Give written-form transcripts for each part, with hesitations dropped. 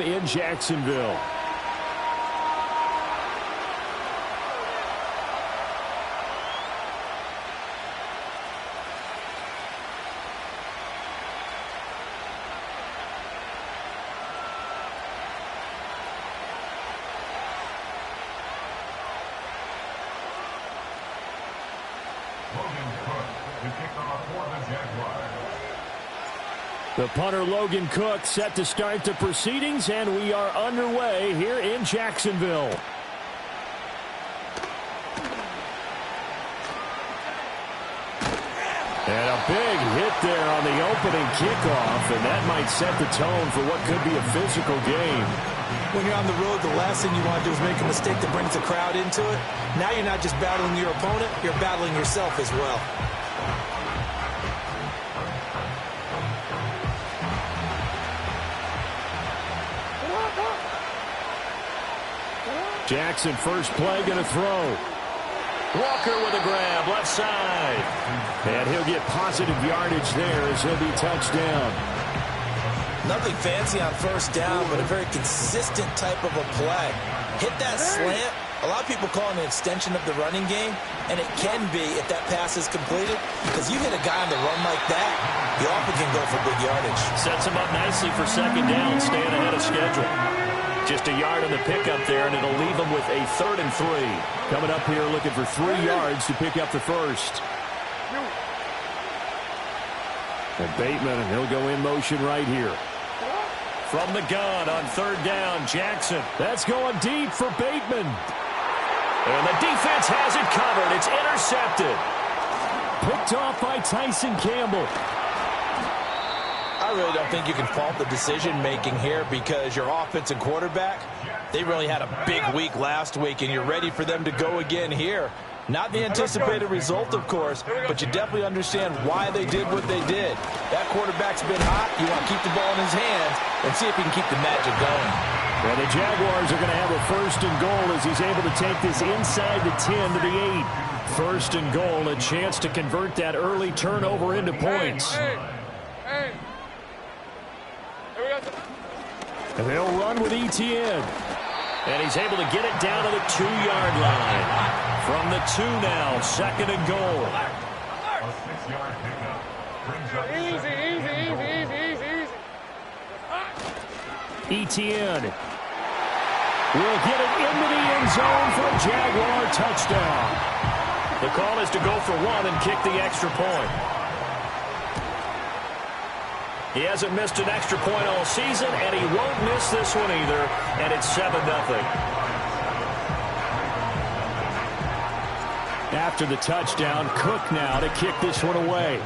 in Jacksonville. The punter, Logan Cook, set to start the proceedings, and we are underway here in Jacksonville. And a big hit there on the opening kickoff, and that might set the tone for what could be a physical game. When you're on the road, the last thing you want to do is make a mistake that brings the crowd into it. Now you're not just battling your opponent, you're battling yourself as well. Jackson, first play, going to throw. Walker with a grab, left side. And he'll get positive yardage there as he'll be touched down. Nothing fancy on first down, but a very consistent type of a play. Hit that slant. A lot of people call it an extension of the running game, and it can be if that pass is completed, because you hit a guy on the run like that, you often can go for big yardage. Sets him up nicely for second down, staying ahead of schedule. Just a yard on the pickup there, and it'll leave him with a 3rd and 3. Coming up here looking for 3 yards to pick up the first. And Bateman, and he'll go in motion right here. From the gun on 3rd down, Jackson. That's going deep for Bateman. And the defense has it covered. It's intercepted. Picked off by Tyson Campbell. I really don't think you can fault the decision-making here because your offense and quarterback, they really had a big week last week, and you're ready for them to go again here. Not the anticipated result, of course, but you definitely understand why they did what they did. That quarterback's been hot. You want to keep the ball in his hands and see if he can keep the magic going. Well, the Jaguars are going to have a 1st and goal as he's able to take this inside the 10 to the 8. 1st and goal, a chance to convert that early turnover into points. And they'll run with ETN. And he's able to get it down to the 2-yard line. From the 2 now, 2nd and goal. ETN will get it into the end zone for a Jaguar touchdown. The call is to go for 1 and kick the extra point. He hasn't missed an extra point all season, and he won't miss this one either, and it's 7-0. After the touchdown, Cook now to kick this one away.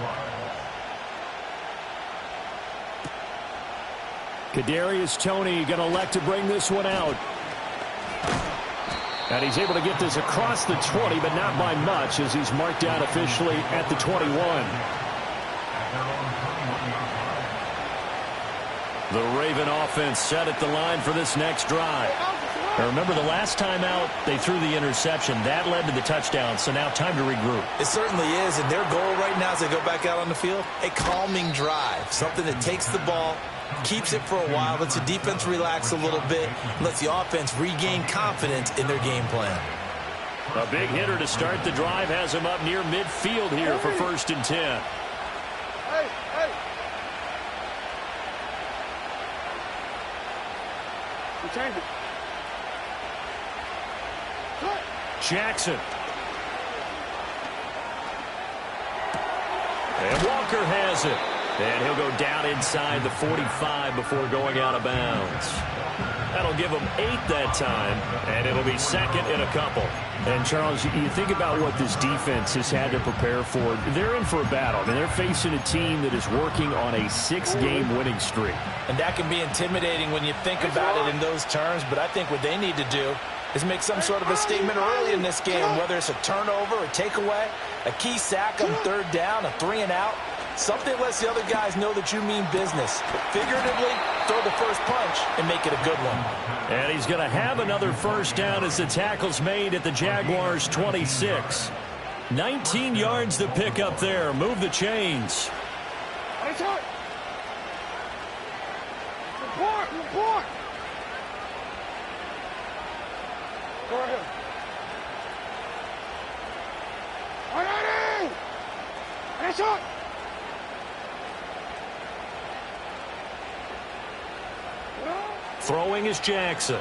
Kadarius Toney going to elect to bring this one out. And he's able to get this across the 20, but not by much, as he's marked out officially at the 21. The Raven offense set at the line for this next drive. Now remember, the last time out, they threw the interception. That led to the touchdown, so now time to regroup. It certainly is, and their goal right now as they go back out on the field, a calming drive. Something that takes the ball, keeps it for a while, lets the defense relax a little bit, lets the offense regain confidence in their game plan. A big hitter to start the drive has him up near midfield here for 1st and 10. Jackson. And Walker has it. And he'll go down inside the 45 before going out of bounds. That'll give him 8 that time, and it'll be 2nd and a couple. And, Charles, you think about what this defense has had to prepare for. They're in for a battle. I mean, they're facing a team that is working on a 6-game winning streak. And that can be intimidating when you think about it in those terms, but I think what they need to do is make some sort of a statement early in this game, whether it's a turnover, a takeaway, a key sack on 3rd down, a 3-and-out. Something lets the other guys know that you mean business. Figuratively, throw the first punch and make it a good one. And he's going to have another 1st down as the tackle's made at the Jaguars' 26. 19 yards to pick up there. Move the chains. Throwing is Jackson.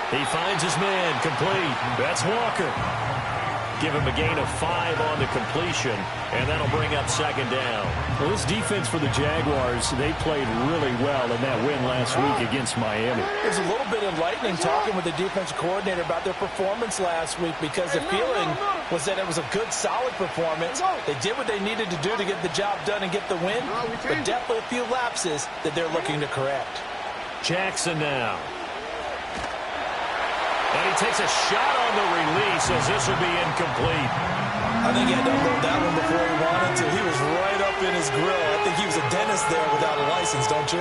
He finds his man, complete. That's Walker. Give him a gain of 5 on the completion, and that'll bring up second down. Well, this defense for the Jaguars, they played really well in that win last week against Miami. It was a little bit enlightening talking with the defensive coordinator about their performance last week, because the feeling was that it was a good, solid performance. They did what they needed to do to get the job done and get the win, but definitely a few lapses that they're looking to correct. Jackson now. And he takes a shot on the release as this will be incomplete. I think he had to unload that one before he wanted to. He was right up in his grill. I think he was a dentist there without a license, don't you?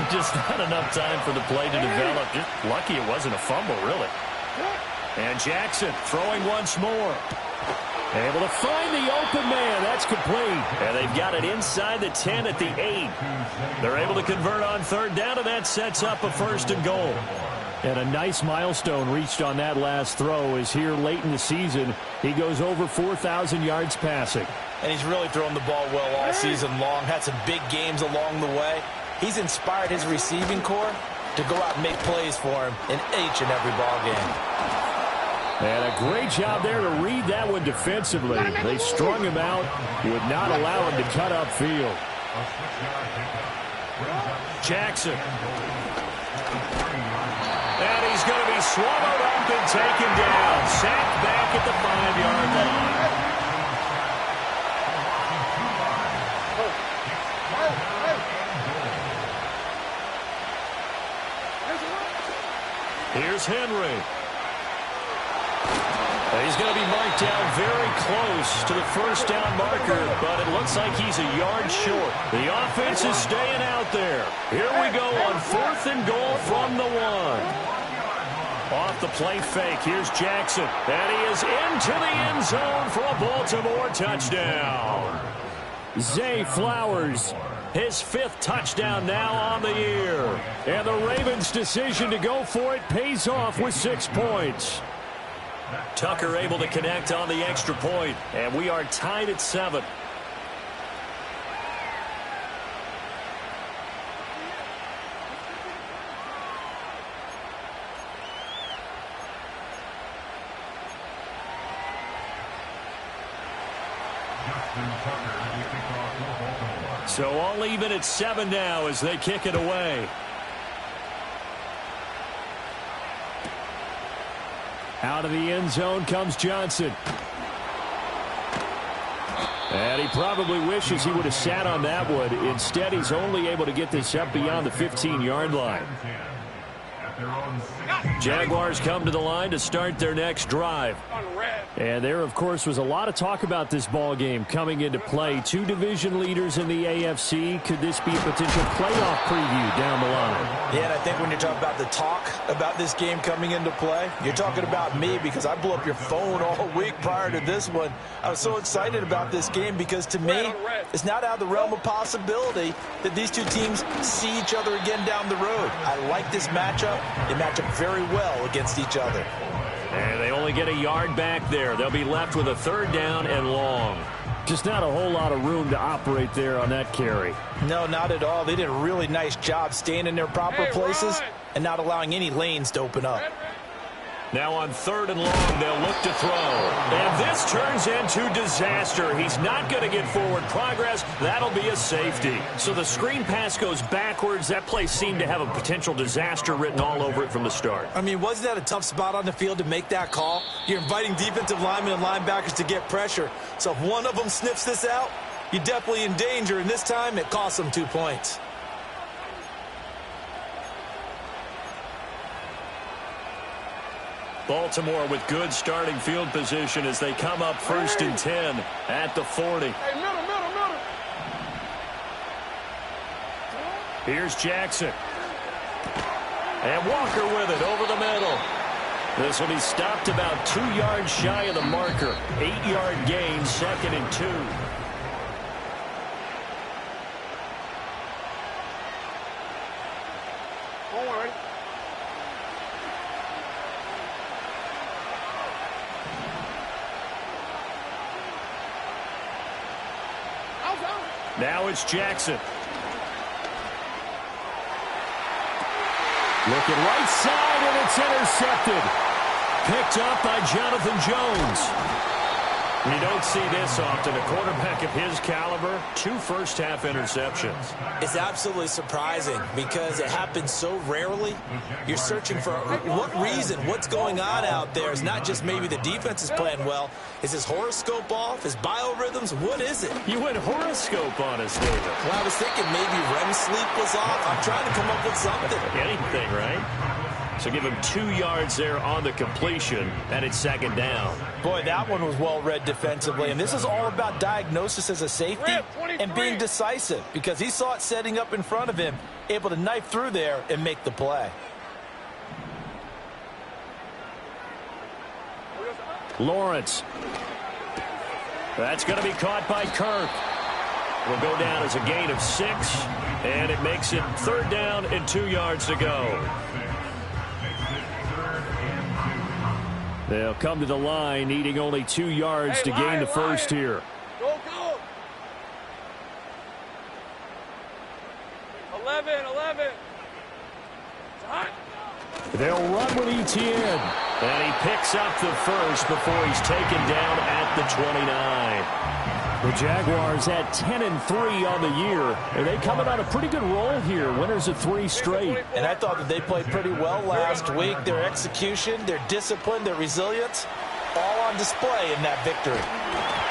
Just not enough time for the play to develop. Just lucky it wasn't a fumble, really. And Jackson throwing once more. Able to find the open man. That's complete. And they've got it inside the 10 at the 8. They're able to convert on third down, and that sets up a first and goal. And a nice milestone reached on that last throw is here late in the season. He goes over 4,000 yards passing. And he's really thrown the ball well all season long. Had some big games along the way. He's inspired his receiving corps to go out and make plays for him in each and every ball game. And a great job there to read that one defensively. They strung him out, would not allow him to cut upfield. Jackson. And he's going to be swallowed up and taken down. Sacked back at the 5-yard line. Here's Henry. And he's going to be marked down very close to the first down marker, but it looks like he's a yard short. The offense is staying out there. Here we go on 4th and goal from the 1. Off the play fake, here's Jackson. And he is into the end zone for a Baltimore touchdown. Zay Flowers, his 5th touchdown now on the year. And the Ravens' decision to go for it pays off with 6 points. Tucker able to connect on the extra point, and we are tied at 7. So all even at 7 now as they kick it away. Out of the end zone comes Johnson. And he probably wishes he would have sat on that one. Instead, he's only able to get this up beyond the 15-yard line. Jaguars come to the line to start their next drive. And there, of course, was a lot of talk about this ball game coming into play. 2 division leaders in the AFC. Could this be a potential playoff preview down the line? Yeah, and I think when you're talking about the talk about this game coming into play, you're talking about me, because I blew up your phone all week prior to this one. I was so excited about this game because, to me, it's not out of the realm of possibility that these two teams see each other again down the road. I like this matchup. They match up very well against each other. And they only get a yard back there. They'll be left with a 3rd down and long. Just not a whole lot of room to operate there on that carry. No, not at all. They did a really nice job staying in their proper places and not allowing any lanes to open up. Now on 3rd and long, they'll look to throw. And this turns into disaster. He's not going to get forward progress. That'll be a safety. So the screen pass goes backwards. That play seemed to have a potential disaster written all over it from the start. I mean, wasn't that a tough spot on the field to make that call? You're inviting defensive linemen and linebackers to get pressure. So if one of them sniffs this out, you're definitely in danger. And this time, it costs them 2 points. Baltimore with good starting field position as they come up 1st and 10 at the 40. Hey, middle. Here's Jackson. And Walker with it over the middle. This will be stopped about 2 yards shy of the marker. 8-yard gain, 2nd and 2. Now it's Jackson. Looking right side, and it's intercepted. Picked up by Jonathan Jones. You don't see this often. A quarterback of his caliber, 2 first-half interceptions. It's absolutely surprising because it happens so rarely. You're searching for what reason, what's going on out there. It's not just maybe the defense is playing well. Is his horoscope off? His biorhythms? What is it? You went horoscope on us, David. Well, I was thinking maybe REM sleep was off. I'm trying to come up with something. Anything, right? So give him 2 yards there on the completion, and it's 2nd down. Boy, that one was well read defensively, and this is all about diagnosis as a safety and being decisive because he saw it setting up in front of him, able to knife through there and make the play. Lawrence. That's going to be caught by Kirk. Will go down as a gain of 6, and it makes it 3rd down and 2 yards to go. They'll come to the line, needing only 2 yards to gain the first here. Go, go. 11. They'll run with Etienne. And he picks up the first before he's taken down at the 29. The Jaguars at 10-3 on the year. And they coming on a pretty good roll here. Winners of 3 straight. And I thought that they played pretty well last week. Their execution, their discipline, their resilience, all on display in that victory.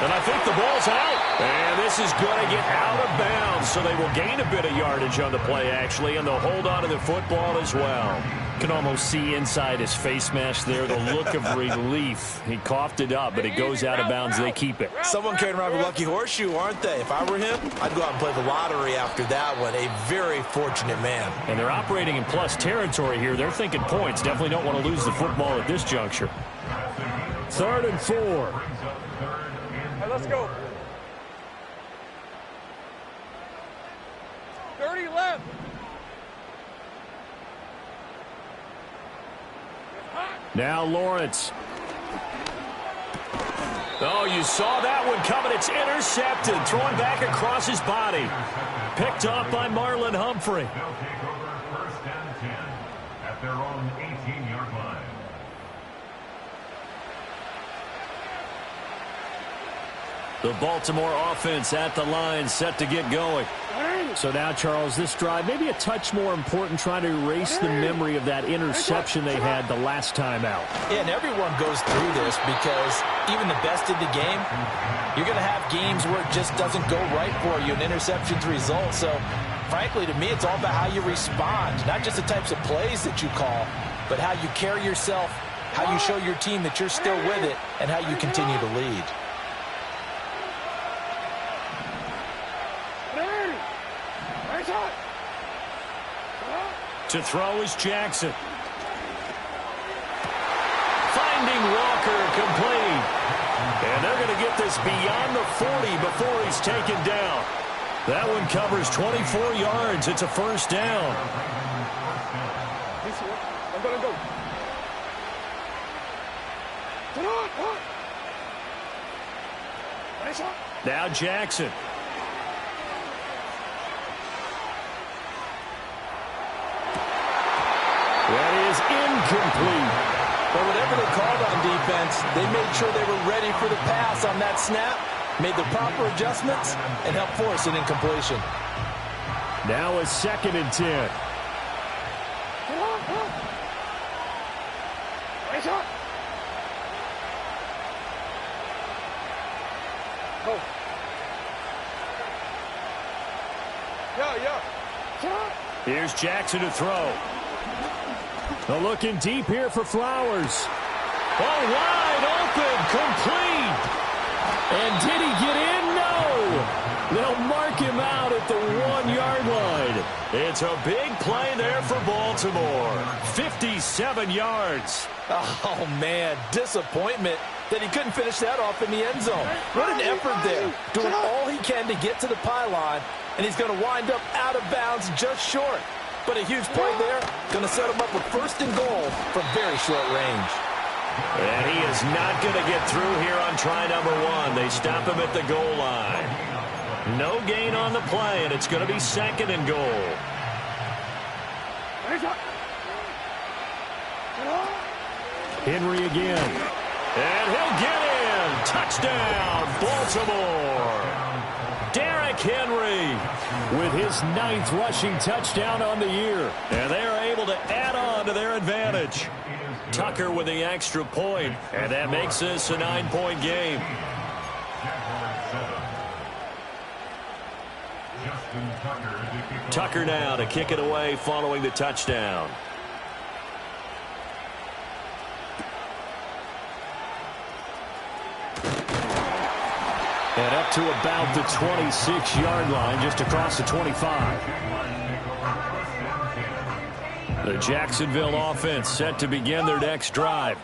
And I think the ball's out. And this is going to get out of bounds. So they will gain a bit of yardage on the play, actually. And they'll hold on to the football as well. Can almost see inside his face mask there the look of relief. He coughed it up, but it goes out of bounds. They keep it. Someone carrying around a lucky horseshoe, aren't they? If I were him, I'd go out and play the lottery after that one. A very fortunate man. And they're operating in plus territory here. They're thinking points. Definitely don't want to lose the football at this juncture. 3rd and 4. All right, let's go. 30 left. Now Lawrence. Oh, you saw that one coming. It's intercepted. Throwing back across his body. Picked up by Marlon Humphrey. First and 10 at their own 18-yard line. The Baltimore offense at the line, set to get going. So now, Charles, this drive maybe a touch more important, trying to erase the memory of that interception they had the last time out. Yeah, and everyone goes through this because even the best in the game, you're going to have games where it just doesn't go right for you, and interceptions result. So, frankly, to me, it's all about how you respond, not just the types of plays that you call, but how you carry yourself, how you show your team that you're still with it, and how you continue to lead. To throw is Jackson. Finding Walker complete. And they're going to get this beyond the 40 before he's taken down. That one covers 24 yards. It's a first down. Now Jackson. That is incomplete. But whatever they called on defense, they made sure they were ready for the pass on that snap, made the proper adjustments, and helped force an incompletion. Now a 2nd and 10. Here's Jackson to throw. They're looking deep here for Flowers. Oh, wide open, complete. And did he get in? No. They'll mark him out at the 1-yard line. It's a big play there for Baltimore. 57 yards. Oh, man, disappointment that he couldn't finish that off in the end zone. What an effort there, doing all he can to get to the pylon, and he's going to wind up out of bounds just short. But a huge play there, going to set him up with 1st and goal from very short range. And he is not going to get through here on try number 1. They stop him at the goal line. No gain on the play, and it's going to be second and goal. Henry again. And he'll get in. Touchdown, Baltimore. Derrick Henry with his 9th rushing touchdown on the year. And they are able to add on to their advantage. Tucker with the extra point, and that makes this a 9-point game. Tucker now to kick it away following the touchdown. And up to about the 26-yard line, just across the 25. The Jacksonville offense set to begin their next drive.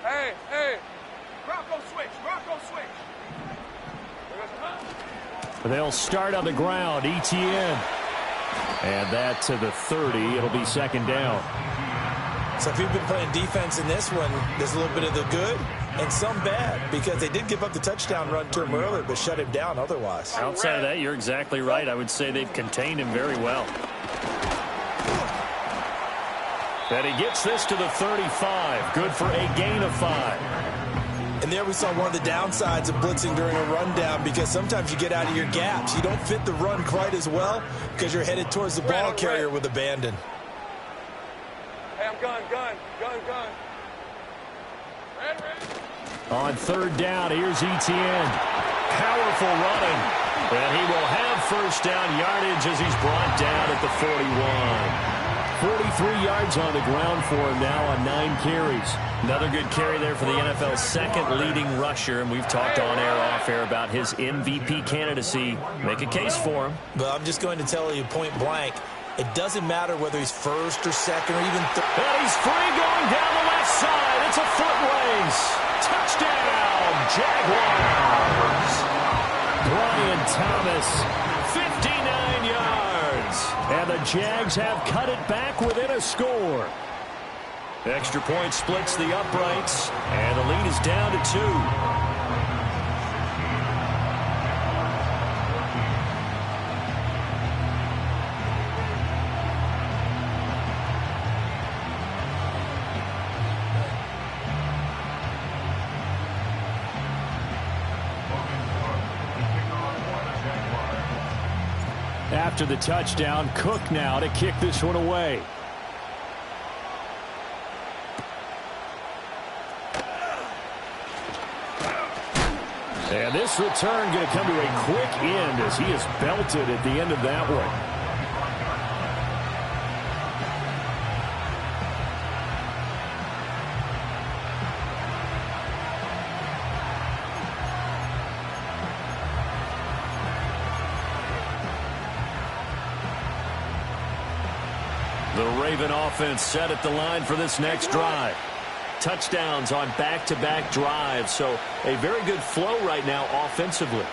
Hey, hey. Rocco switch. Rocco switch. They'll start on the ground. ETN. And that to the 30. It'll be second down. So if you've been playing defense in this one, there's a little bit of the good and some bad, because they did give up the touchdown run to him earlier, but shut him down otherwise. Outside of that, you're exactly right. I would say they've contained him very well. And he gets this to the 35. Good for a gain of 5. And there we saw one of the downsides of blitzing during a rundown, because sometimes you get out of your gaps. You don't fit the run quite as well because you're headed towards the ball carrier with abandon. Hey, I'm gun. Red. On third down, here's ETN. Powerful running. And he will have first down yardage as he's brought down at the 41. 43 yards on the ground for him now on 9 carries. Another good carry there for the NFL's second leading rusher, and we've talked on air, off air about his MVP candidacy. Make a case for him. But I'm just going to tell you point blank, it doesn't matter whether he's first or second or even third. And he's free going down the left side. It's a foot race. Touchdown, Jaguars. Brian Thomas. 59 yards. And the Jags have cut it back within a score. Extra point splits the uprights, and the lead is down to 2. After the touchdown, Cook now to kick this one away. And this return going to come to a quick end as he is belted at the end of that one. The Raven offense set at the line for this next drive. Touchdowns on back-to-back drives, so a very good flow right now offensively.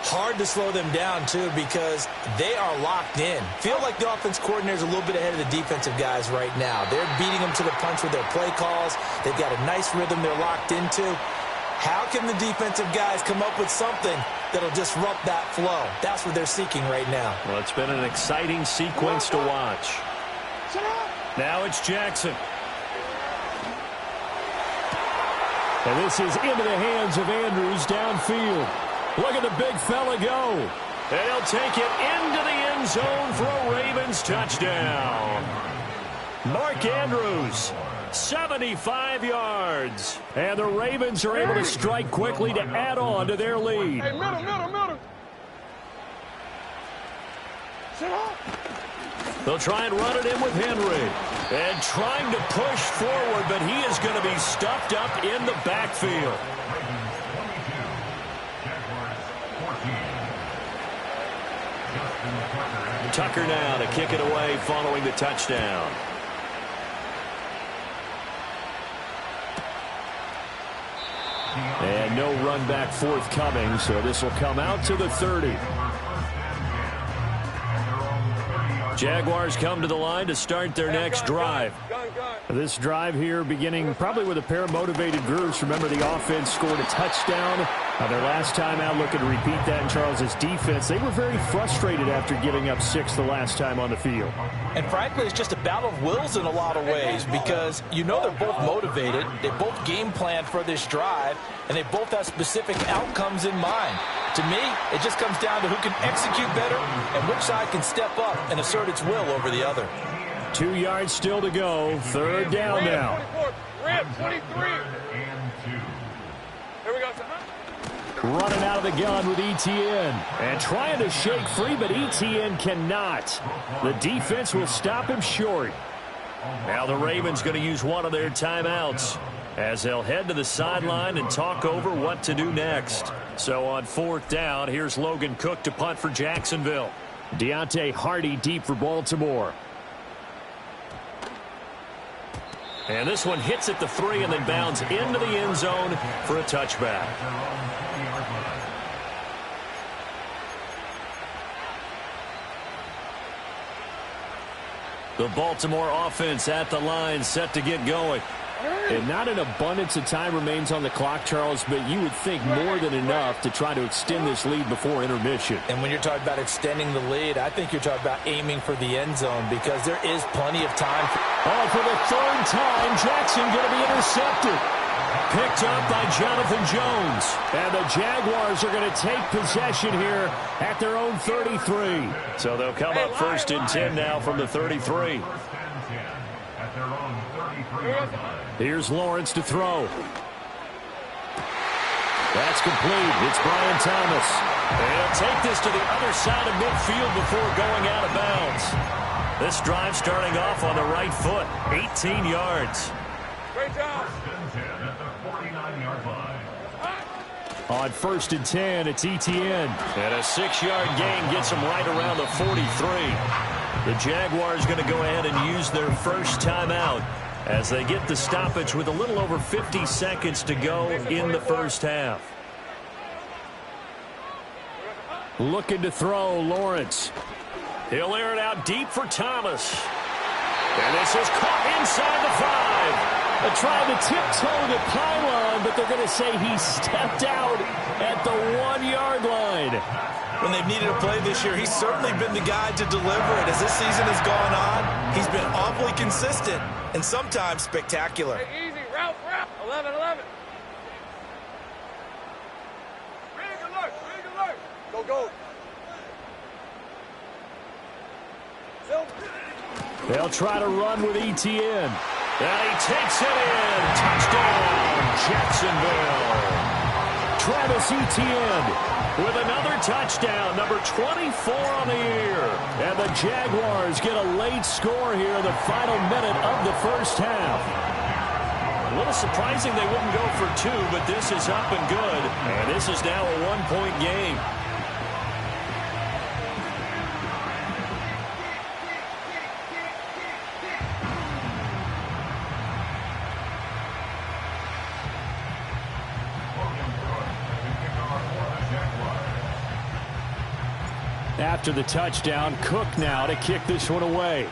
Hard to slow them down, too, because they are locked in. Feel like the offense coordinator is a little bit ahead of the defensive guys right now. They're beating them to the punch with their play calls. They've got a nice rhythm they're locked into. How can the defensive guys come up with something that'll disrupt that flow? That's what they're seeking right now. Well, it's been an exciting sequence to watch. Now it's Jackson. And this is into the hands of Andrews downfield. Look at the big fella go. And he'll take it into the end zone for a Ravens touchdown. Mark Andrews, 75 yards. And the Ravens are able to strike quickly to add on to their lead. Hey, middle. Sit up. They'll try and run it in with Henry. And trying to push forward, but he is going to be stuffed up in the backfield. Tucker now to kick it away following the touchdown. And no run back forthcoming, so this will come out to the 30. Jaguars come to the line to start their next drive. This drive here beginning probably with a pair of motivated groups. Remember, the offense scored a touchdown. Their last time out, looking to repeat that in Charles's defense. They were very frustrated after giving up 6 the last time on the field. And frankly, it's just a battle of wills in a lot of ways because you know they're both motivated. They both game planned for this drive, and they both have specific outcomes in mind. To me, it just comes down to who can execute better and which side can step up and assert its will over the other. 2 yards still to go. Third down now. 23. Here we go. Running out of the gun with ETN. And trying to shake free, but ETN cannot. The defense will stop him short. Now the Ravens going to use one of their timeouts as they'll head to the sideline and talk over what to do next. So on 4th down, here's Logan Cook to punt for Jacksonville. Deontay Hardy deep for Baltimore. And this one hits at the 3 and then bounds into the end zone for a touchback. The Baltimore offense at the line, set to get going. And not an abundance of time remains on the clock, Charles, but you would think more than enough to try to extend this lead before intermission. And when you're talking about extending the lead, I think you're talking about aiming for the end zone because there is plenty of time. For the 3rd time, Jackson going to be intercepted. Picked up by Jonathan Jones. And the Jaguars are going to take possession here at their own 33. So they'll come up 1st and 10 now from the 33. Here's Lawrence to throw. That's complete. It's Brian Thomas. And he'll take this to the other side of midfield before going out of bounds. This drive starting off on the right foot. 18 yards. Great job. On 1st and 10, it's ETN. And a 6-yard gain gets him right around the 43. The Jaguars going to go ahead and use their first timeout as they get the stoppage with a little over 50 seconds to go in the first half. Looking to throw, Lawrence. He'll air it out deep for Thomas. And this is caught inside the 5. They're trying to tiptoe the pylon, but they're going to say he stepped out at the 1-yard line. When they've needed a play this year, he's certainly been the guy to deliver it. As this season has gone on, he's been awfully consistent and sometimes spectacular. Hey, easy, route. 11. Rig alert. Go. They'll try to run with ETN. And he takes it in. Touchdown, Jacksonville. Travis Etienne with another touchdown, number 24 on the year. And the Jaguars get a late score here in the final minute of the first half. A little surprising they wouldn't go for 2, but this is up and good. And this is now a 1-point game. After the touchdown, Cook now to kick this one away.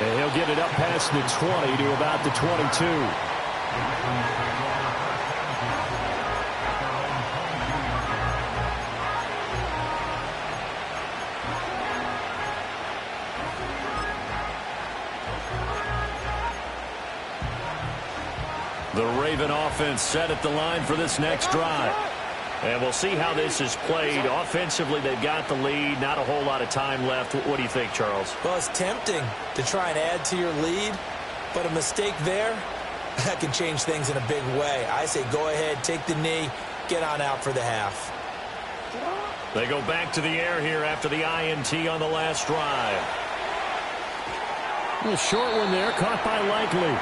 And he'll get it up past the 20 to about the 22. The Raven offense set at the line for this next drive. And we'll see how this is played. Offensively, they've got the lead. Not a whole lot of time left. What do you think, Charles? Well, it's tempting to try and add to your lead, but a mistake there, that can change things in a big way. I say go ahead, take the knee, get on out for the half. They go back to the air here after the INT on the last drive. A short one there, caught by Likely.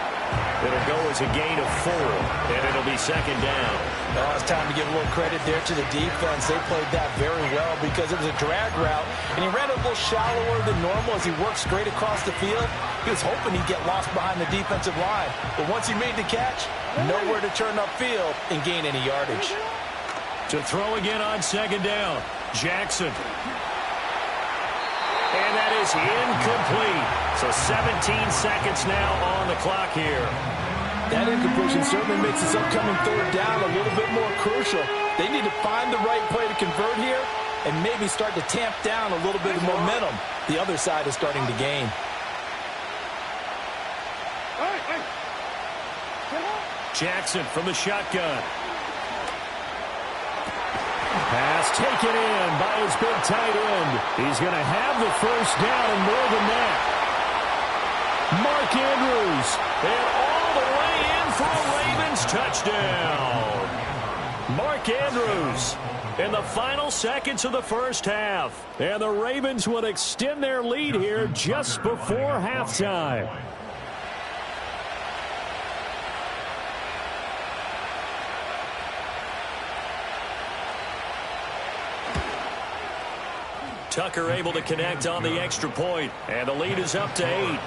It'll go as a gain of 4, and it'll be 2nd down. Well, it's time to give a little credit there to the defense. They played that very well because it was a drag route, and he ran a little shallower than normal as he worked straight across the field. He was hoping he'd get lost behind the defensive line. But once he made the catch, nowhere to turn upfield and gain any yardage. To throw again on second down, Jackson. And that is incomplete. So 17 seconds now on the clock here. That incompletion certainly makes this upcoming third down a little bit more crucial. They need to find the right play to convert here and maybe start to tamp down a little bit of momentum the other side is starting to gain. Jackson from the shotgun. Pass taken in by his big tight end. He's going to have the first down and more than that. Mark Andrews, and all the way in for a Ravens touchdown. Mark Andrews in the final seconds of the first half. And the Ravens would extend their lead here just before halftime. Tucker able to connect on the extra point, and the lead is up to 8.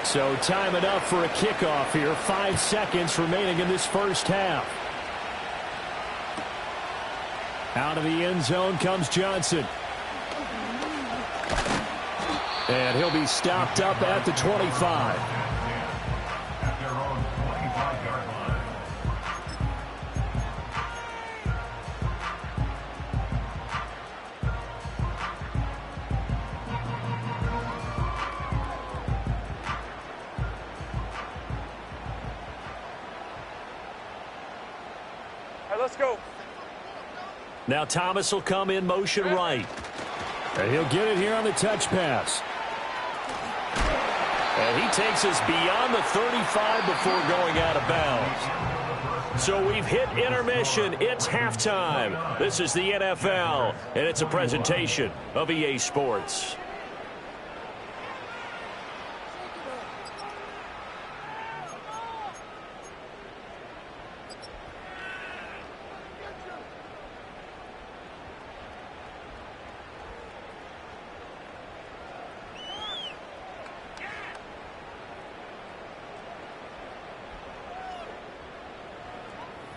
So time enough for a kickoff here. 5 seconds remaining in this first half. Out of the end zone comes Johnson. And he'll be stopped up at the 25. At their own 25-yard line. Let's go. Now Thomas will come in motion right. And he'll get it here on the touch pass. And he takes us beyond the 35 before going out of bounds. So we've hit intermission. It's halftime. This is the NFL, and it's a presentation of EA Sports.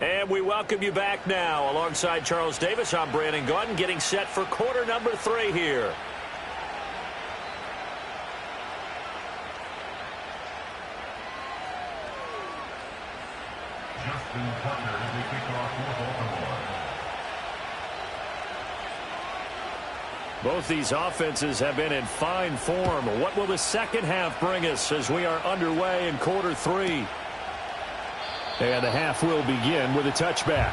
And we welcome you back now. Alongside Charles Davis, I'm Brandon Gaudin, getting set for quarter number 3 here. Justin Tucker as we kick off for Baltimore. Both these offenses have been in fine form. What will the second half bring us as we are underway in quarter 3? And the half will begin with a touchback.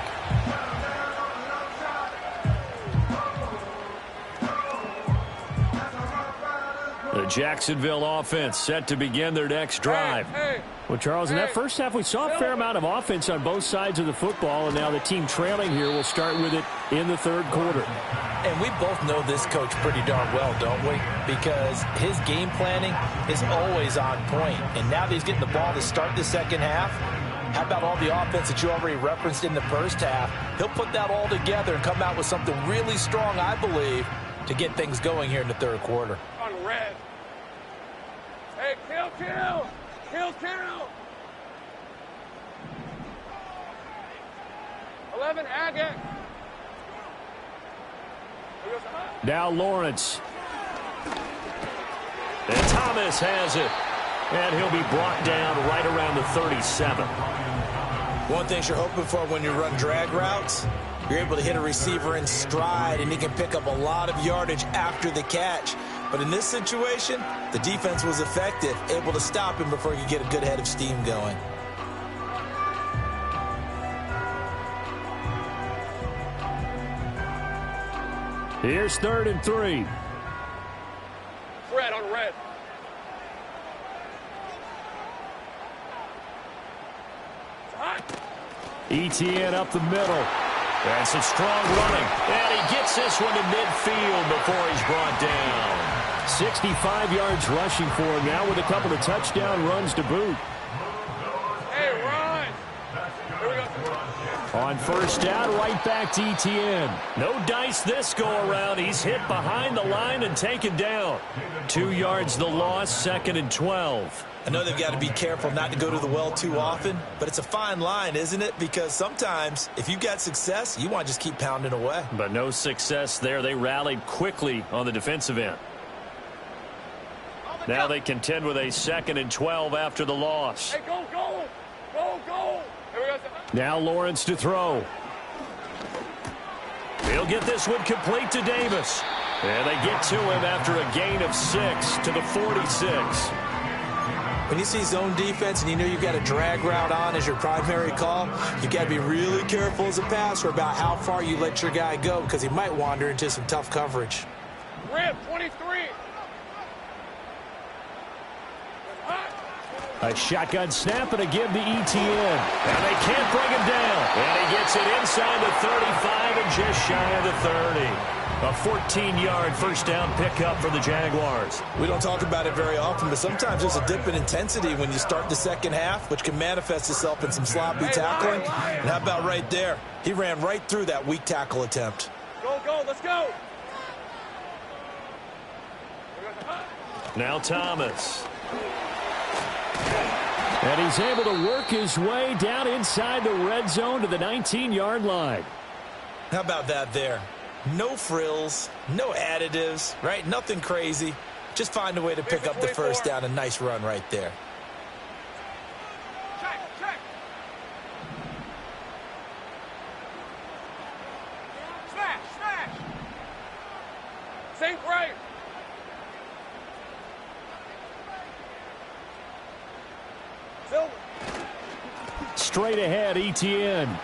The Jacksonville offense set to begin their next drive. Well, Charles, in that first half, we saw a fair amount of offense on both sides of the football, and now the team trailing here will start with it in the third quarter. And we both know this coach pretty darn well, don't we? Because his game planning is always on point. And now that he's getting the ball to start the second half, how about all the offense that you already referenced in the first half? He'll put that all together and come out with something really strong, I believe, to get things going here in the third quarter. On red. Hey, kill. Kill. 11, Agate. Now Lawrence. And Thomas has it. And he'll be brought down right around the 37. One thing you're hoping for when you run drag routes, you're able to hit a receiver in stride, and he can pick up a lot of yardage after the catch. But in this situation, the defense was effective, able to stop him before he could get a good head of steam going. Here's 3rd and 3. Red on red. ETN up the middle. And some strong running. And he gets this one to midfield before he's brought down. 65 yards rushing for him now with a couple of touchdown runs to boot. Hey, run! Here we go. On first down, right back to ETN. No dice this go-around. He's hit behind the line and taken down. 2 yards the loss, 2nd and 12. I know they've got to be careful not to go to the well too often, but it's a fine line, isn't it? Because sometimes, if you've got success, you want to just keep pounding away. But no success there. They rallied quickly on the defensive end. Now they contend with a 2nd and 12 after the loss. Hey, go, go! Go, go! Here we go. Now Lawrence to throw. He'll get this one complete to Davis. And they get to him after a gain of 6 to the 46. When you see zone defense and you know you've got a drag route on as your primary call, you've got to be really careful as a passer about how far you let your guy go because he might wander into some tough coverage. Rip, 23. A shotgun snap and a give to ETN. And they can't bring him down. And he gets it inside the 35 and just shy of the 30. A 14-yard first down pickup for the Jaguars. We don't talk about it very often, but sometimes there's a dip in intensity when you start the second half, which can manifest itself in some sloppy tackling. And how about right there? He ran right through that weak tackle attempt. Go, go, let's go. Now Thomas. And he's able to work his way down inside the red zone to the 19-yard line. How about that there? No frills, no additives, right? Nothing crazy. Just find a way to pick up the first down. A nice run right there. Check, check. Smash, smash. Sink right. Silver. Straight ahead, ETN.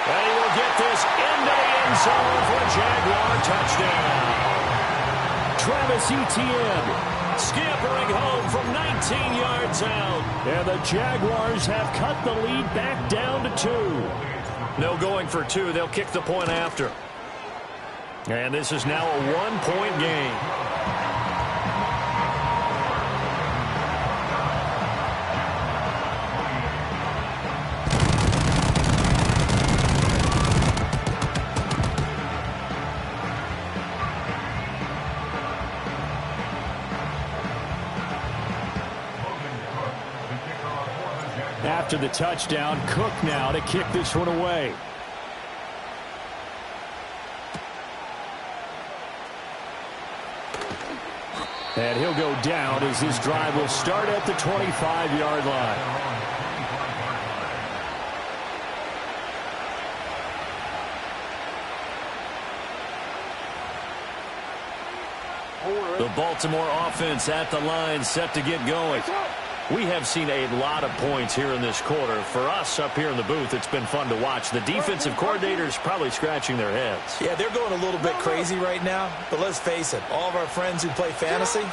And he will get this into the end zone for a Jaguar touchdown. Travis Etienne Scampering home from 19 yards out. And the Jaguars have cut the lead back down to 2. No going for 2. They'll kick the point after. And this is now a 1-point game. After the touchdown, Cook now to kick this one away. And he'll go down as this drive will start at the 25-yard line. The Baltimore offense at the line, set to get going. We have seen a lot of points here in this quarter. For us up here in the booth, it's been fun to watch. The defensive coordinators probably scratching their heads. Yeah, they're going a little bit crazy right now, but let's face it, all of our friends who play fantasy,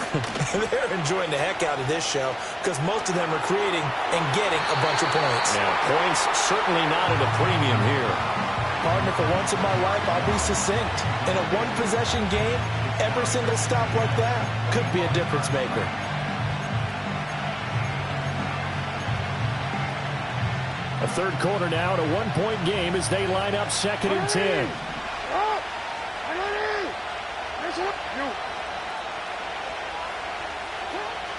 they're enjoying the heck out of this show because most of them are creating and getting a bunch of points. Yeah, points certainly not at a premium here. Partner, for once in my life, I'll be succinct. In a one-possession game, every single stop like that could be a difference maker. A third quarter now, and a 1-point game as they line up 2nd and 10.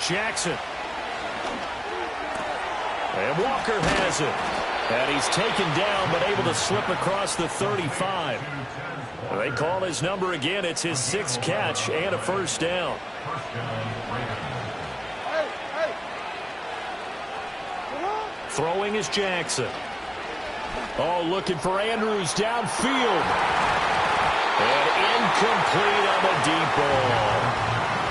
Jackson. And Walker has it. And he's taken down, but able to slip across the 35. They call his number again. It's his 6th catch and a first down. Throwing is Jackson. Oh, looking for Andrews downfield. And incomplete on the deep ball.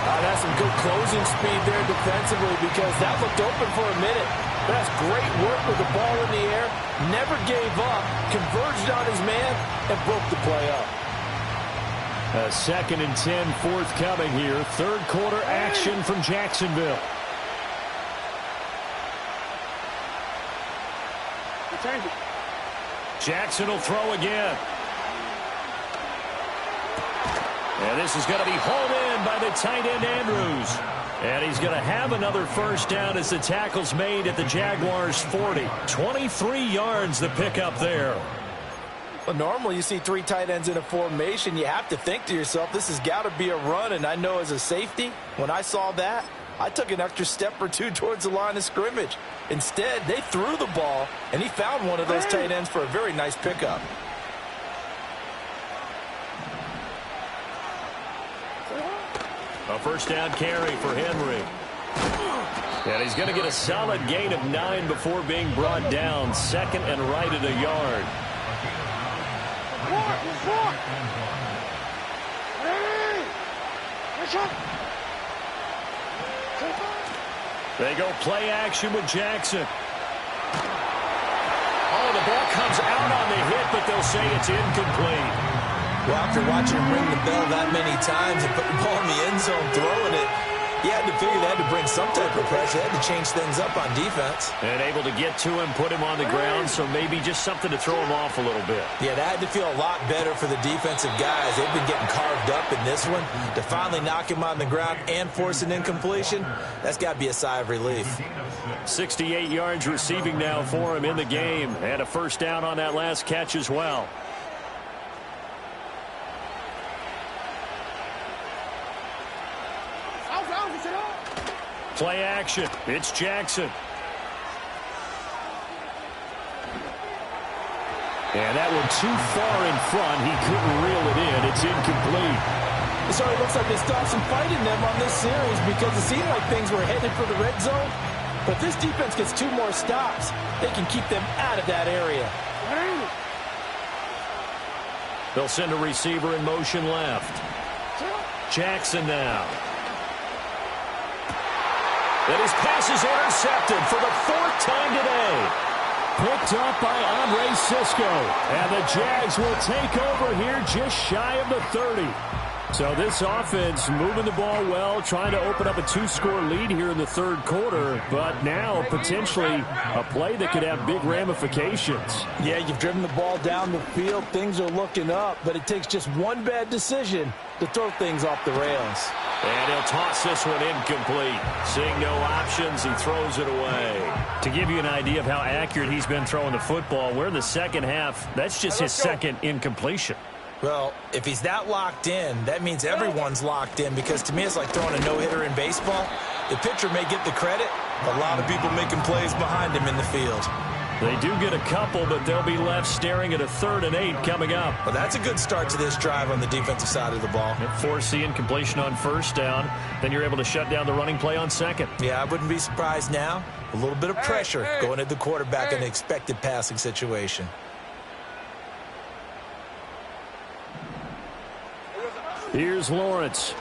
That's some good closing speed there defensively because that looked open for a minute. But that's great work with the ball in the air. Never gave up, converged on his man, and broke the play up. A 2nd and 10 forthcoming here. Third quarter action from Jacksonville. Jackson will throw again. And this is going to be hauled in by the tight end, Andrews. And he's going to have another first down as the tackle's made at the Jaguars' 40. 23 yards the pickup there. Well, normally you see 3 tight ends in a formation. You have to think to yourself, this has got to be a run. And I know as a safety, when I saw that, I took an extra step or 2 towards the line of scrimmage. Instead, they threw the ball, and he found one of those tight ends for a very nice pickup. A first down carry for Henry. And he's going to get a solid gain of 9 before being brought down. Second and right at a yard. They go play action with Jackson. Oh, the ball comes out on the hit, but they'll say it's incomplete. Well, after watching him ring the bell that many times and put the ball in the end zone throwing it, you had to figure they had to bring some type of pressure. They had to change things up on defense. And able to get to him, put him on the ground, so maybe just something to throw him off a little bit. Yeah, that had to feel a lot better for the defensive guys. They've been getting carved up in this one. To finally knock him on the ground and force an incompletion, that's got to be a sigh of relief. 68 yards receiving now for him in the game. And a first down on that last catch as well. Play action. It's Jackson. And that one too far in front. He couldn't reel it in. It's incomplete. So it looks like they stopped some fight in them on this series because it seemed like things were headed for the red zone. But this defense gets 2 more stops. They can keep them out of that area. They'll send a receiver in motion left. Jackson now. And his pass is intercepted for the 4th time today. Picked up by Andre Sisco. And the Jags will take over here just shy of the 30. So this offense moving the ball well, trying to open up a 2-score lead here in the 3rd quarter. But now potentially a play that could have big ramifications. Yeah, you've driven the ball down the field. Things are looking up. But it takes just one bad decision to throw things off the rails. And he'll toss this one incomplete. Seeing no options, he throws it away. To give you an idea of how accurate he's been throwing the football, we're in the second half. That's just his second incompletion. Well, if he's that locked in, that means everyone's locked in, because to me it's like throwing a no-hitter in baseball. The pitcher may get the credit, but a lot of people making plays behind him in the field. They do get a couple, but they'll be left staring at a 3rd and 8 coming up. Well, that's a good start to this drive on the defensive side of the ball. Force the incompletion on first down. Then you're able to shut down the running play on second. Yeah, I wouldn't be surprised now. A little bit of pressure going at the quarterback in an expected passing situation. Here's Lawrence.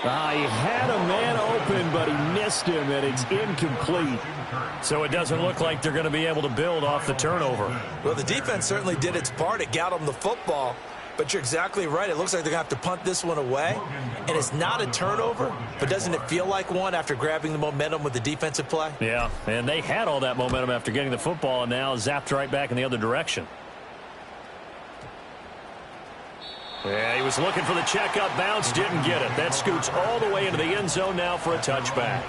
He had a man open, but he missed him, and it's incomplete. So it doesn't look like they're going to be able to build off the turnover. Well, the defense certainly did its part. It got them the football. But you're exactly right. It looks like they're going to have to punt this one away. And it's not a turnover, but doesn't it feel like one after grabbing the momentum with the defensive play? Yeah, and they had all that momentum after getting the football, and now zapped right back in the other direction. Yeah, he was looking for the checkup bounce, didn't get it. That scoots all the way into the end zone now for a touchback.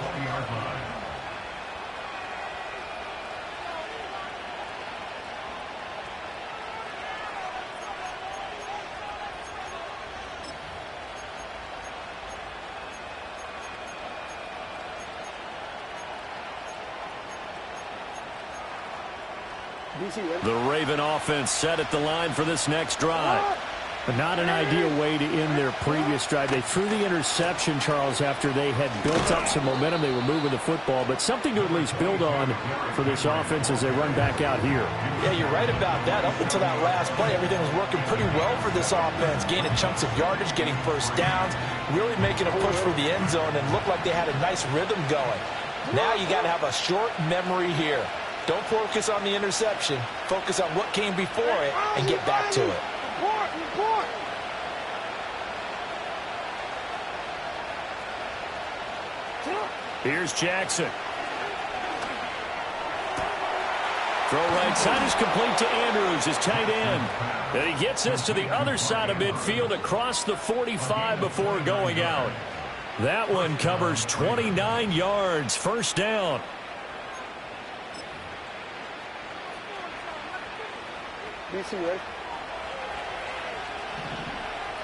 The Raven offense set at the line for this next drive. But not an ideal way to end their previous drive. They threw the interception, Charles, after they had built up some momentum. They were moving the football, but something to at least build on for this offense as they run back out here. Yeah, you're right about that. Up until that last play, everything was working pretty well for this offense, gaining chunks of yardage, getting first downs, really making a push for the end zone, and looked like they had a nice rhythm going. Now you got to have a short memory here. Don't focus on the interception. Focus on what came before it and get back to it. Here's Jackson. Throw right side is complete to Andrews, his tight end. And he gets this to the other side of midfield across the 45 before going out. That one covers 29 yards, first down. BC, ready?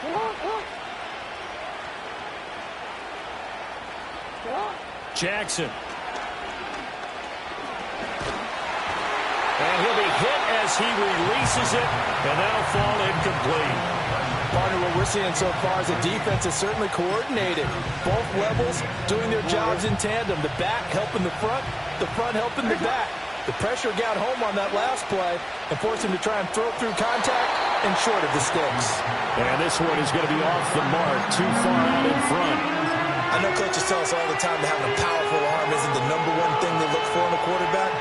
Come on. Jackson. And he'll be hit as he releases it, and that'll fall incomplete. Partner, what we're seeing so far is the defense is certainly coordinated. Both levels doing their jobs in tandem. The back helping the front helping the back. The pressure got home on that last play and forced him to try and throw through contact and short of the sticks. And this one is going to be off the mark, too far out in front. I know coaches tell us all the time that having a powerful arm isn't the #1 thing they look for in a quarterback.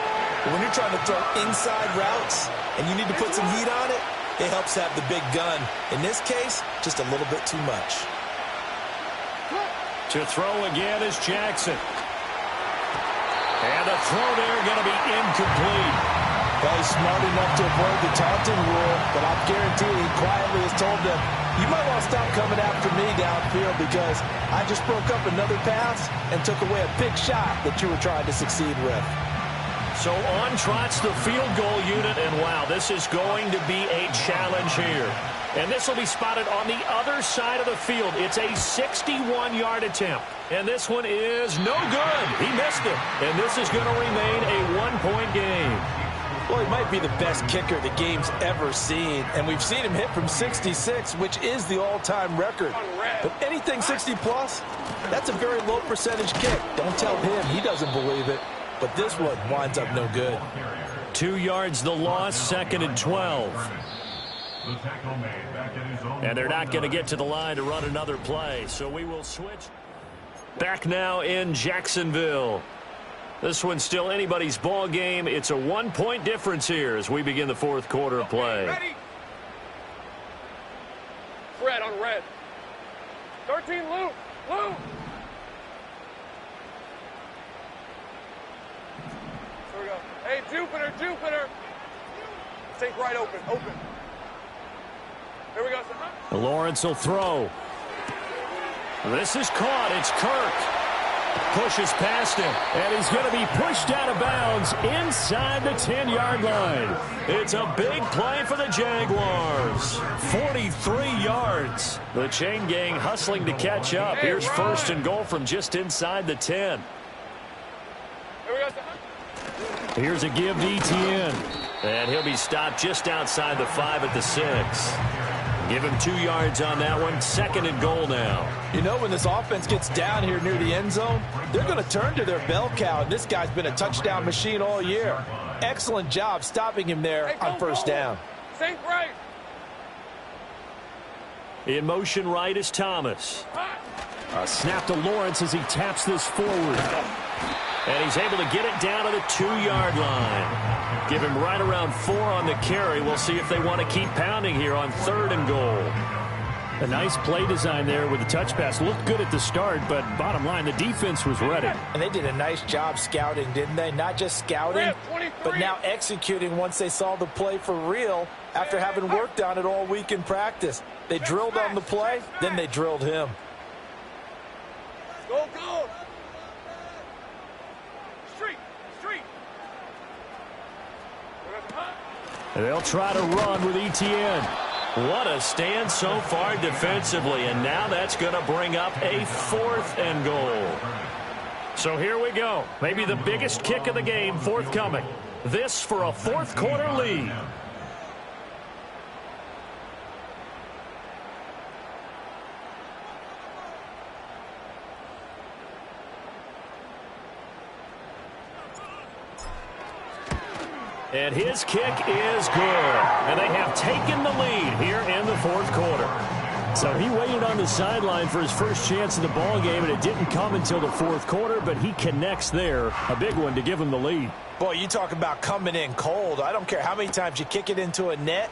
But when you're trying to throw inside routes and you need to put some heat on it, it helps have the big gun. In this case, just a little bit too much. To throw again is Jackson. And the throw there going to be incomplete. Well, he's smart enough to avoid the taunting rule, but I guarantee he quietly has told them, you might want to stop coming after me downfield because I just broke up another pass and took away a big shot that you were trying to succeed with. So on trots the field goal unit, and wow, this is going to be a challenge here. And this will be spotted on the other side of the field. It's a 61-yard attempt. And this one is no good. He missed it. And this is going to remain a one-point game. Well, he might be the best kicker the game's ever seen. And we've seen him hit from 66, which is the all-time record. But anything 60-plus, that's a very low percentage kick. Don't tell him he doesn't believe it. But this one winds up no good. 2 yards the loss, 2nd and 12. And they're not going to get to the line to run another play. So we will switch. Back now in Jacksonville. This one's still anybody's ball game. It's a 1-point difference here as we begin the 4th quarter of play. Ready? Red on red. 13, Luke. Luke. Here we go. Hey, Jupiter. Take right open. Here we go. Lawrence will throw. This is caught. It's Kirk. Pushes past him, and he's going to be pushed out of bounds inside the 10-yard line. It's a big play for the Jaguars. 43 yards. The chain gang hustling to catch up. Here's 1st and goal from just inside the 10. Here we go. Here's a give to Etienne. And he'll be stopped just outside the 5 at the 6. Give him 2 yards on that one. 2nd and goal now. You know, when this offense gets down here near the end zone, they're going to turn to their bell cow. And this guy's been a touchdown machine all year. Excellent job stopping him there on 1st down. Sink right. In motion right is Thomas. A snap to Lawrence as he taps this forward. And he's able to get it down to the 2-yard line. Give him right around 4 on the carry. We'll see if they want to keep pounding here on 3rd and goal. A nice play design there with the touch pass. Looked good at the start, but bottom line, the defense was ready. And they did a nice job scouting, didn't they? Not just scouting, but now executing once they saw the play for real after having worked on it all week in practice. They drilled on the play, then they drilled him. Go. And they'll try to run with Etienne. What a stand so far defensively, and now that's going to bring up a 4th and goal. So here we go. Maybe the biggest kick of the game forthcoming. This for a 4th quarter lead. And his kick is good. And they have taken the lead here in the 4th quarter. So he waited on the sideline for his first chance in the ball game, and it didn't come until the 4th quarter, but he connects there. A big one to give him the lead. Boy, you talk about coming in cold. I don't care how many times you kick it into a net.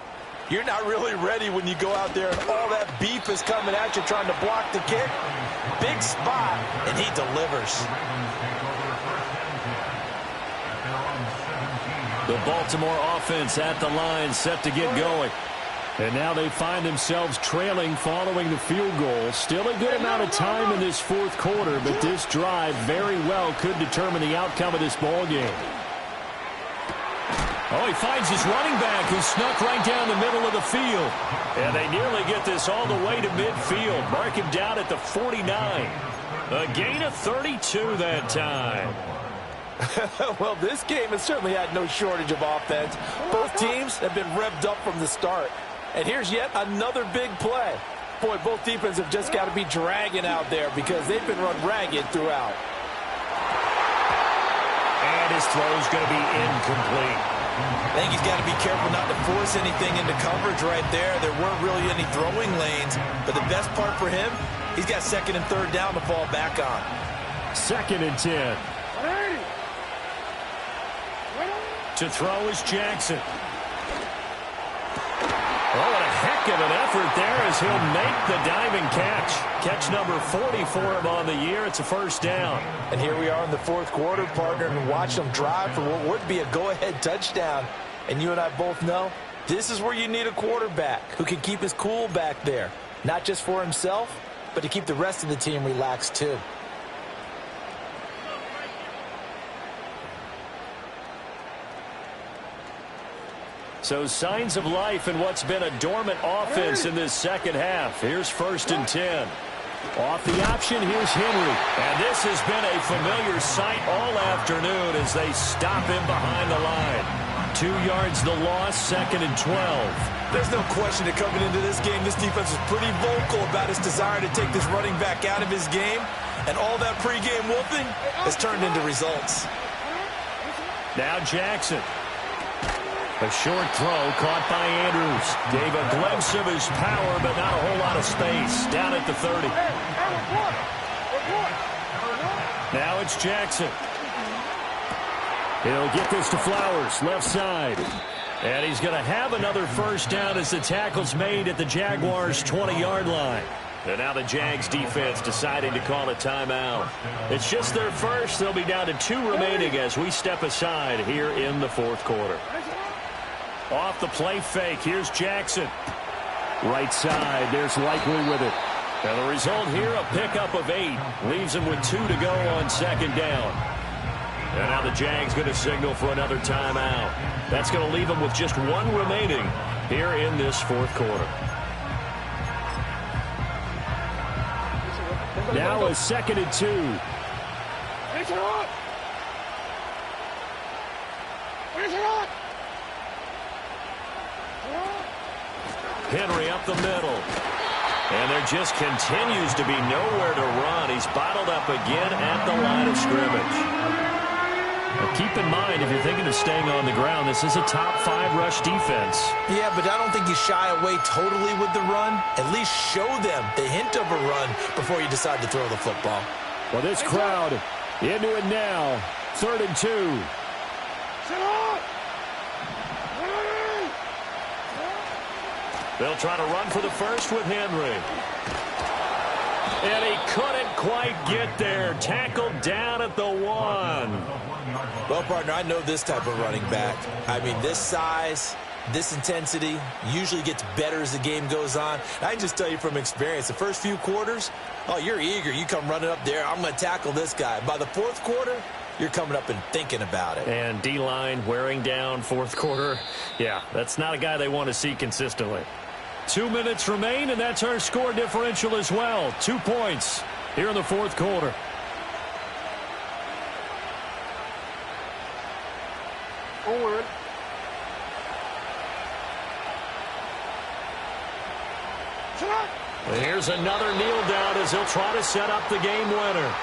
You're not really ready when you go out there and all that beef is coming at you trying to block the kick. Big spot, and he delivers. their own 17-yard line. The Baltimore offense at the line, set to get going. And now they find themselves trailing following the field goal. Still a good amount of time in this fourth quarter, but this drive very well could determine the outcome of this ball game. Oh, he finds his running back who snuck right down the middle of the field. And they nearly get this all the way to midfield. Mark him down at the 49. A gain of 32 that time. Well, this game has certainly had no shortage of offense. Both teams have been revved up from the start. And here's yet another big play. Boy, both defenses have just got to be dragging out there because they've been run ragged throughout. And his throw's going to be incomplete. I think he's got to be careful not to force anything into coverage right there. There weren't really any throwing lanes. But the best part for him, he's got second and third down to fall back on. 2nd and 10. To throw is Jackson. Oh, what a heck of an effort there as he'll make the diving catch. Catch number 40 for him on the year. It's a first down. And here we are in the fourth quarter, partner, and watch them drive for what would be a go-ahead touchdown. And you and I both know this is where you need a quarterback who can keep his cool back there. Not just for himself, but to keep the rest of the team relaxed too. So signs of life in what's been a dormant offense in this second half. Here's 1st and 10. Off the option, here's Henry. And this has been a familiar sight all afternoon as they stop him behind the line. 2 yards the loss, 2nd and 12. There's no question that coming into this game, this defense is pretty vocal about its desire to take this running back out of his game. And all that pregame whooping has turned into results. Now Jackson. A short throw caught by Andrews. Gave a glimpse of his power, but not a whole lot of space. Down at the 30. Now it's Jackson. He'll get this to Flowers, left side. And he's going to have another first down as the tackle's made at the Jaguars' 20-yard line. And now the Jags defense deciding to call a timeout. It's just their first. They'll be down to 2 remaining as we step aside here in the fourth quarter. Off the play fake, here's Jackson. Right side, there's Likely with it. And the result here, a pickup of 8. Leaves him with 2 to go on 2nd down. And now the Jags going to signal for another timeout. That's going to leave them with just 1 remaining here in this fourth quarter. Now a 2nd and 2. Henry up the middle. And there just continues to be nowhere to run. He's bottled up again at the line of scrimmage. Now keep in mind, if you're thinking of staying on the ground, this is a top 5 rush defense. Yeah, but I don't think you shy away totally with the run. At least show them the hint of a run before you decide to throw the football. Well, this crowd into it now. 3rd and 2. They'll try to run for the first with Henry. And he couldn't quite get there. Tackled down at the 1. Well, partner, I know this type of running back. I mean, this size, this intensity usually gets better as the game goes on. I can just tell you from experience, the first few quarters, oh, you're eager. You come running up there, I'm going to tackle this guy. By the fourth quarter, you're coming up and thinking about it. And D-line wearing down fourth quarter. Yeah, that's not a guy they want to see consistently. 2 minutes remain, and that's our score differential as well. 2 points here in the fourth quarter. Forward. And here's another kneel down as he'll try to set up the game winner.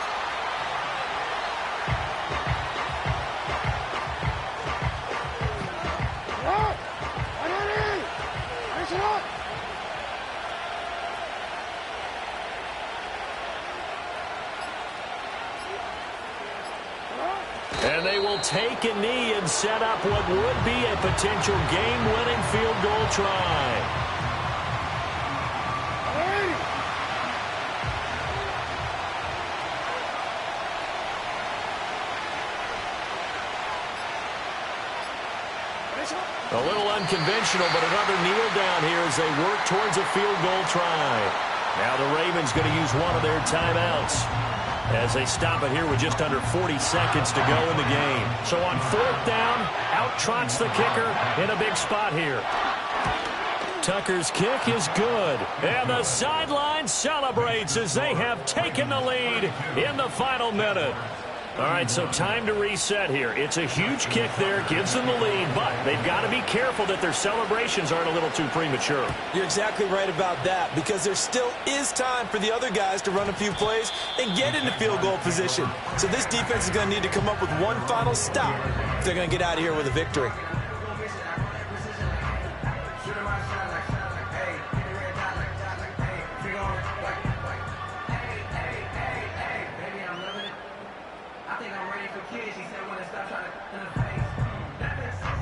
And they will take a knee and set up what would be a potential game-winning field goal try. A little unconventional, but another kneel down here as they work towards a field goal try. Now the Ravens going to use one of their timeouts as they stop it here with just under 40 seconds to go in the game. So on 4th down, out trots the kicker in a big spot here. Tucker's kick is good. And the sideline celebrates as they have taken the lead in the final minute. All right, so time to reset here. It's a huge kick there, gives them the lead, but they've got to be careful that their celebrations aren't a little too premature. You're exactly right about that, because there still is time for the other guys to run a few plays and get into field goal position. So this defense is going to need to come up with one final stop if they're going to get out of here with a victory.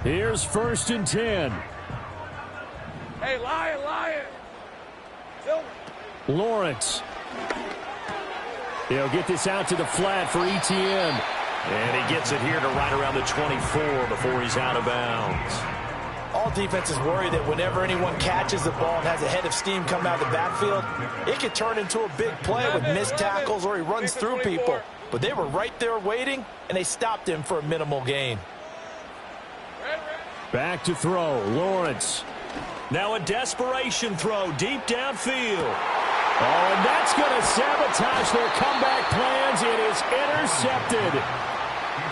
Here's 1st and 10. Hey, Lion. Lawrence. He'll get this out to the flat for Etienne. And he gets it here to right around the 24 before he's out of bounds. All defenses worry that whenever anyone catches the ball and has a head of steam come out of the backfield, it could turn into a big play with missed tackles or he runs through people. But they were right there waiting, and they stopped him for a minimal gain. Back to throw, Lawrence. Now a desperation throw deep downfield. Oh, and that's going to sabotage their comeback plans. It is intercepted.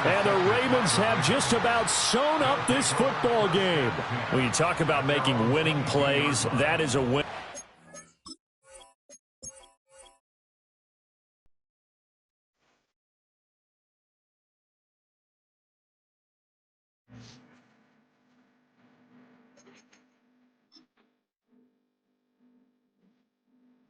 And the Ravens have just about sewn up this football game. When you talk about making winning plays, that is a win.